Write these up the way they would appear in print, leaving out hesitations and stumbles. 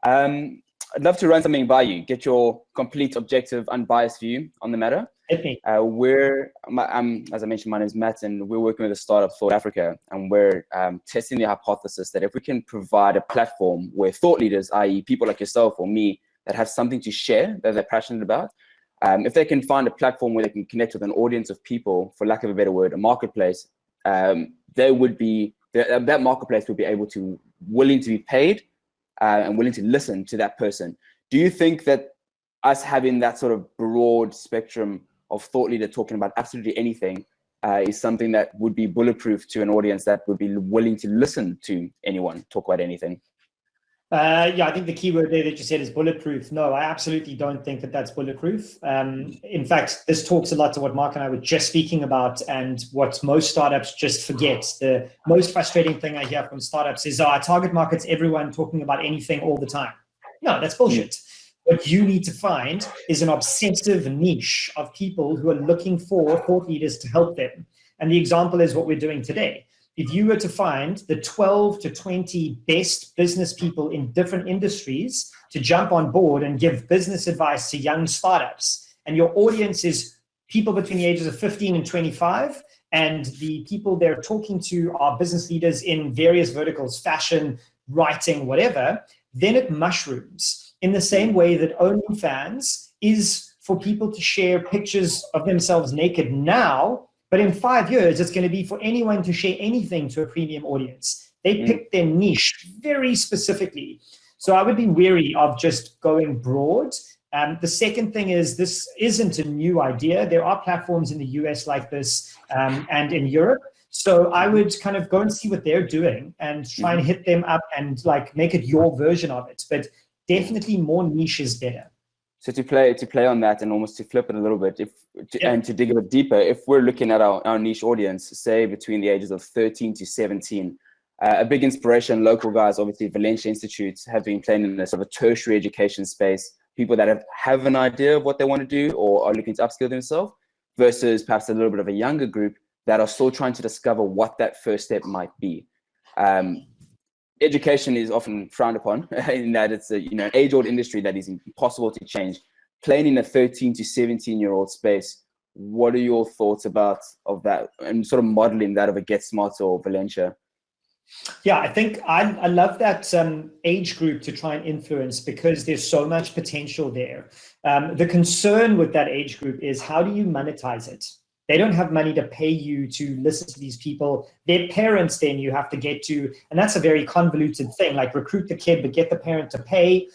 I'd love to run something by you, get your complete, objective, unbiased view on the matter. Hit me. As I mentioned, my name is Matt, and we're working with a startup, Thought.Africa, and we're testing the hypothesis that if we can provide a platform where thought leaders, i.e. people like yourself or me, that have something to share that they're passionate about, if they can find a platform where they can connect with an audience of people, for lack of a better word, a marketplace, that marketplace would be willing to be paid and willing to listen to that person. Do you think that us having that sort of broad spectrum of thought leader talking about absolutely anything is something that would be bulletproof to an audience that would be willing to listen to anyone talk about anything? Yeah, I think the key word there that you said is bulletproof. No, I absolutely don't think that that's bulletproof. In fact, this talks a lot to what Mark and I were just speaking about and what most startups just forget. The most frustrating thing I hear from startups is, our target market's everyone talking about anything all the time. No, that's bullshit. What you need to find is an obsessive niche of people who are looking for thought leaders to help them. And the example is what we're doing today. If you were to find the 12 to 20 best business people in different industries to jump on board and give business advice to young startups, and your audience is people between the ages of 15 and 25, and the people they're talking to are business leaders in various verticals, fashion, writing, whatever, then it mushrooms. In the same way that OnlyFans is for people to share pictures of themselves naked now, but in 5 years, it's going to be for anyone to share anything to a premium audience. They picked their niche very specifically. So I would be wary of just going broad. The second thing is, this isn't a new idea. There are platforms in the US like this and in Europe. So I would kind of go and see what they're doing and try and hit them up and like make it your version of it. But definitely more niche is better. So to play on that and almost to flip it a little bit, and to dig a bit deeper, if we're looking at our niche audience, say between the ages of 13 to 17, a big inspiration, local guys, obviously Valencia Institutes have been playing in a sort of a tertiary education space, people that have an idea of what they want to do or are looking to upskill themselves, versus perhaps a little bit of a younger group that are still trying to discover what that first step might be. Education is often frowned upon in that it's an age-old industry that is impossible to change. Playing in a 13 to 17-year-old space, what are your thoughts of that and sort of modeling that of a Get Smart or Valencia? Yeah, I think I love that age group to try and influence, because there's so much potential there. The concern with that age group is, how do you monetize it? They don't have money to pay you to listen to these people. Their parents then you have to get to, and that's a very convoluted thing, like recruit the kid, but get the parent to pay,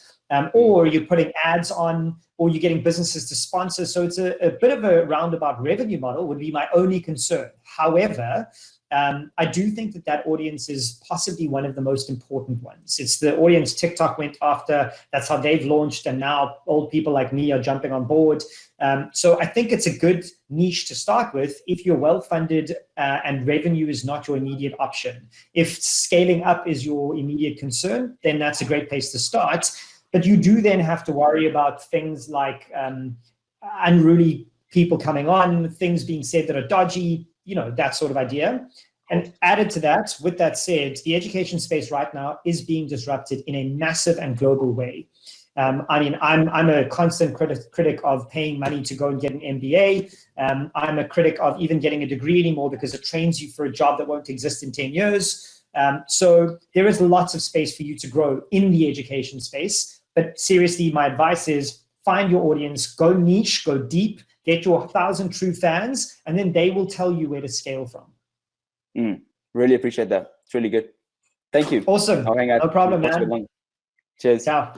or you're putting ads on, or you're getting businesses to sponsor. So it's a bit of a roundabout revenue model would be my only concern. However, I do think that audience is possibly one of the most important ones. It's the audience TikTok went after. That's how they've launched. And now old people like me are jumping on board. So I think it's a good niche to start with if you're well-funded and revenue is not your immediate option. If scaling up is your immediate concern, then that's a great place to start. But you do then have to worry about things like unruly people coming on, things being said that are dodgy, that sort of idea. And added to that, with that said, the education space right now is being disrupted in a massive and global way. I'm a constant critic of paying money to go and get an MBA. I'm a critic of even getting a degree anymore, because it trains you for a job that won't exist in 10 years. So there is lots of space for you to grow in the education space. But seriously, my advice is find your audience, go niche, go deep, get your 1,000 true fans, and then they will tell you where to scale from. Really appreciate that. It's really good. Thank you. Awesome. No problem, man. Cheers. Ciao.